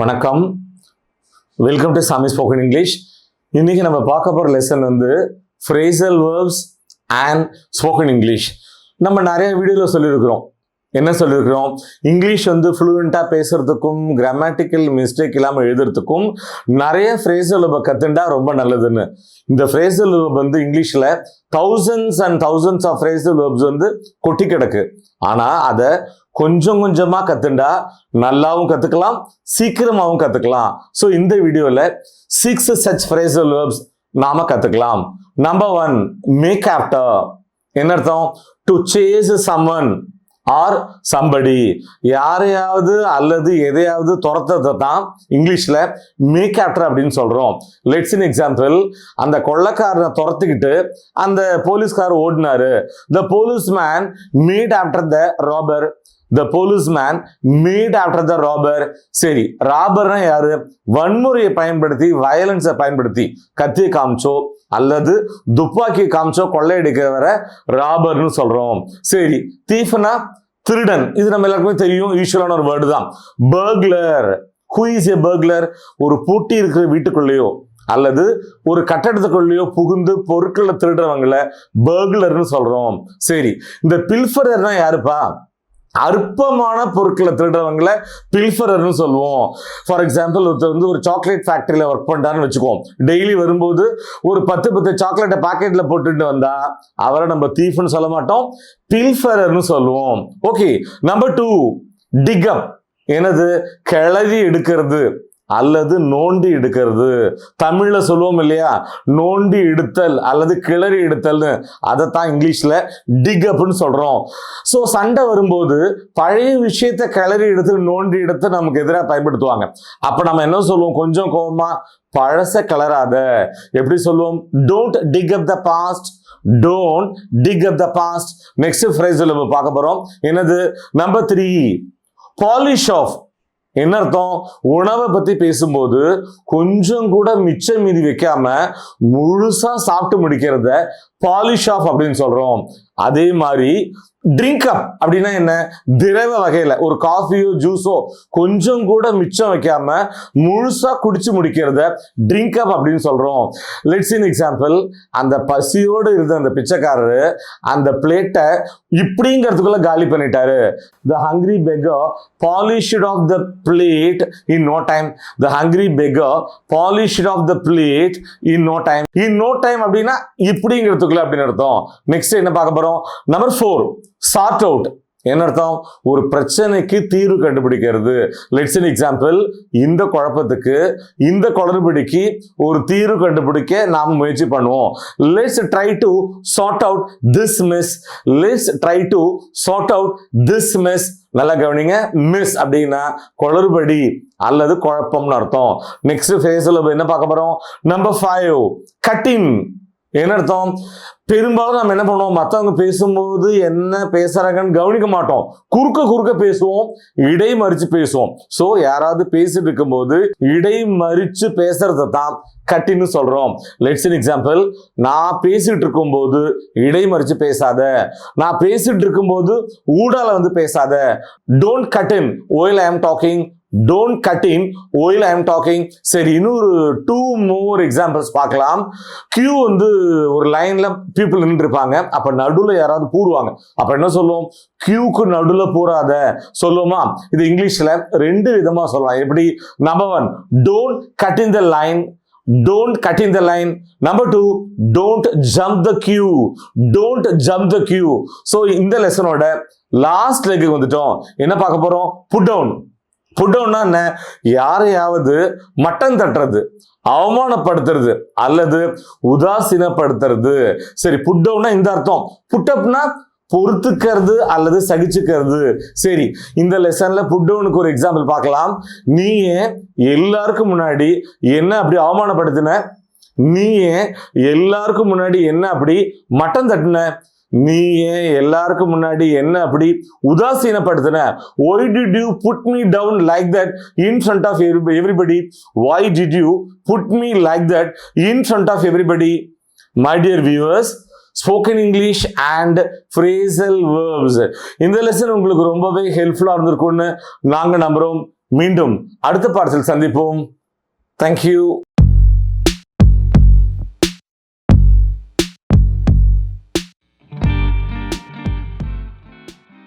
வணக்கம், welcome to சாமி spoken English. இன்னைக்கு நம்ம பார்க்க போகிற லெசன் வந்து phrasal verbs and spoken English. நம்ம நிறைய வீடியோவில் சொல்லியிருக்கிறோம். என்ன சொல்லியிருக்கிறோம்? இங்கிலீஷ் வந்து ஃப்ளூயண்ட்டாக பேசுறதுக்கும் கிராமட்டிக்கல் மிஸ்டேக் இல்லாமல் எழுதுறதுக்கும் நிறைய ஃப்ரேசல் வேர்பை கற்றுண்டா ரொம்ப நல்லதுன்னு. இந்த ஃப்ரேசல் வேர்ப் வந்து இங்கிலீஷில் thousands and thousands of phrasal verbs வந்து கொட்டி கிடக்கு. ஆனால் அதை கொஞ்சம் கொஞ்சமாக கற்றுண்டா நல்லாவும் கற்றுக்கலாம், சீக்கிரமாகவும் கற்றுக்கலாம். ஸோ இந்த வீடியோவில் 6 such phrasal verbs நாம கற்றுக்கலாம். Number 1, make after. என்ன அர்த்தம்? To chase someone or somebody. யாரையாவது அல்லது எதையாவது துரத்ததை தான் இங்கிலீஷில் மேக் ஆஃப்டர் அப்படின்னு சொல்கிறோம். லெட்ஸ் இன் எக்ஸாம்பிள், அந்த கொள்ளைக்காரனை துரத்துக்கிட்டு அந்த போலீஸ்கார் ஓடினாரு. The policeman made after the robber. The policeman made after the robber. சரி, ராபர்னா யாரு? வன்முறையை பயன்படுத்தி, வயலன்ஸை பயன்படுத்தி, கத்தியை காமிச்சோ அல்லது துப்பாக்கி காமிச்சோ கொள்ளையடிக்கிறவரை ராபர்னு சொல்றோம். சரி, தீஃப்னா திருடன். இது நம்ம எல்லாருக்குமே தெரியும், யூஸ்வலான ஒரு வேர்டு தான். Burglar. Who is a burglar? ஒரு பூட்டி இருக்கிற வீட்டுக்குள்ளேயோ அல்லது ஒரு கட்டடத்துக்குள்ளேயோ புகுந்து பொருட்களை திருடுறவங்களை பர்க்லர்னு சொல்றோம். சரி, இந்த பில்ஃபரர்னா யாருப்பா? அற்பமான பொருட்களை திருடுறவங்களை பில்ஃபரர்னு சொல்லுவோம். ஃபார் எக்ஸாம்பிள், ஒருத்தர் வந்து ஒரு சாக்லேட் ஃபேக்டரியில் ஒர்க் பண்ணிட்டான்னு வச்சுக்கோம். டெய்லி வரும்போது ஒரு 10 சாக்லேட்டை பாக்கெட்ல போட்டுட்டு வந்தா அவரை நம்ம தீஃப்னு சொல்ல மாட்டோம், பில்ஃபரர்னு சொல்லுவோம். ஓகே, நம்பர் 2, டிக் அப். என்னது? கிளறி எடுக்கிறது அல்லது நோண்டி எடுக்கிறது. தமிழ்ல சொல்லுவோம் இல்லையா, நோண்டி எடுத்தல் அல்லது கிளறி எடுத்தல்னு. அதைத்தான் இங்கிலீஷ்ல டிக் அப்னு சொல்றோம். ஸோ சண்டை வரும்போது பழைய விஷயத்தை கிளறி எடுத்து நோண்டி எடுத்து நமக்கு எதிராக பயன்படுத்துவாங்க. அப்ப நம்ம என்ன சொல்லுவோம்? கொஞ்சம் கோபமா, பழச கிளறாத. எப்படி சொல்லுவோம்? Don't dig up the past. Don't dig up the past. Next ஃப்ரேஸ்ல பார்க்க போறோம். என்னது? Number 3, polish off. என்ன அர்த்தம்? உணவை பத்தி பேசும்போது கொஞ்சம் கூட மிச்சம் மீதி வைக்காம முழுசா சாப்பிட்டு முடிக்கிறத பாலிஷ் ஆஃப் அப்படின்னு சொல்றோம். அதே மாதிரி ட்ரிங்க் அப் அப்படின்னா என்ன? திரவ வகையில ஒரு காஃபியோ ஜூஸோ கொஞ்சம் கூட மிச்சம் வைக்காம முழுசா குடிச்சு முடிக்கிறத ட்ரிங்க் அப் அப்படின்னு சொல்றோம். லெட்ஸ் இன் எக்ஸாம்பிள், அந்த பசியோடு இருந்த அந்த பிச்சைக்காரரு அந்த பிளேட்டை இப்படிங்கிறதுக்குள்ள காலி பண்ணிட்டாரு. The hungry beggar polished off the plate in no time. The hungry beggar polished off the plate in no time. In no time அப்படின்னா இப்படிங்கிறதுக்குள்ள அப்படின்னு அர்த்தம். நெக்ஸ்ட் என்ன பார்க்க போறோம்? Number 4, sort out. என்ன அர்த்தம்? ஒரு பிரச்சனைக்கு தீர்வு கண்டுபிடிக்கிறது. லெட்ஸ் இன் எக்ஸாம்பிள், இந்த குழப்பத்துக்கு, இந்த குளறுபடிக்கு ஒரு தீர்வு கண்டுபிடிக்க நாம் முயற்சி பண்ணுவோம். Let's try to sort out this miss. Let's try to sort out this miss. நல்லா கவனிங்க, மிஸ் அப்படின்னா குளறுபடி அல்லது குழப்பம்னு அர்த்தம். நெக்ஸ்ட் ஃபேஸ்ல என்ன பார்க்க போறோம்? Number 5, cutting. என்ன அர்த்தம்? பெரும்பாலும் நம்ம என்ன பண்ணுவோம்? மற்றவங்க பேசும்போது என்ன பேசுறாங்கன்னு கவனிக்க மாட்டோம், குறுக்க பேசுவோம், இடை மறிச்சு பேசுவோம். ஸோ யாராவது பேசிட்டு இருக்கும்போது இடை மறிச்சு பேசுறதை தான் கட்டின்னு சொல்றோம். லெட்ஸ் இன் எக்ஸாம்பிள், நான் பேசிட்டு இருக்கும்போது இடை மறிச்சு பேசாத. நான் பேசிட்டு இருக்கும்போது ஊடால வந்து பேசாத. Don't cut in while I am talking. Don't cut in while I am talking. சரி, இன்னொரு 2 more examples பார்க்கலாம். கியூ வந்து ஒரு லைன்ல பீப்புள் நின்று இருப்பாங்க. அப்ப நடுவுல யாராவது பூருவாங்க. அப்ப என்ன சொல்லுவோம்? கியூக்கு நடுவுல பூராத சொல்லுவோமா? இது இங்கிலீஷ்ல 2 விதமா சொல்லலாம். எப்படி? Number 1, don't cut in the line. Don't cut in the line. Number 2, don't jump the queue. Don't jump the queue. So இந்த லெசனோட லாஸ்ட் லெக்கு வந்துட்டோம். என்ன பார்க்க போறோம்? Put down. புட் டவுன்னா என்ன? யாரையாவது மட்டம் தட்டுறது, அவமானப்படுத்துறது அல்லது உதாசீனப்படுத்துறது. சரி, புட் டவுன்னா இந்த அர்த்தம். புட் அப்னா பொறுத்துக்கிறது அல்லது சகிச்சுக்கிறது. சரி, இந்த லெசன்ல புட் டவுனுக்கு ஒரு எக்ஸாம்பிள் பார்க்கலாம். நீ எல்லாருக்கும் முன்னாடி என்ன அப்படி அவமானப்படுத்தின? நீ எல்லாருக்கும் முன்னாடி என்ன அப்படி மட்டம் தட்டின? நீ எல்லாருக்கும் முன்னாடி என்ன அப்படி உதாசீனப்படுத்தின? Why did you put me down like that in front of everybody? Why did you put me like that in front of everybody? My dear viewers, spoken English and phrasal verbs இந்த lesson உங்களுக்கு ரொம்பவே ஹெல்ப்ஃபுல்லாக இருந்திருக்கும்னு நாங்கள் நம்புகிறோம். மீண்டும் அடுத்த பாடத்தில் சந்திப்போம். தேங்க்யூ.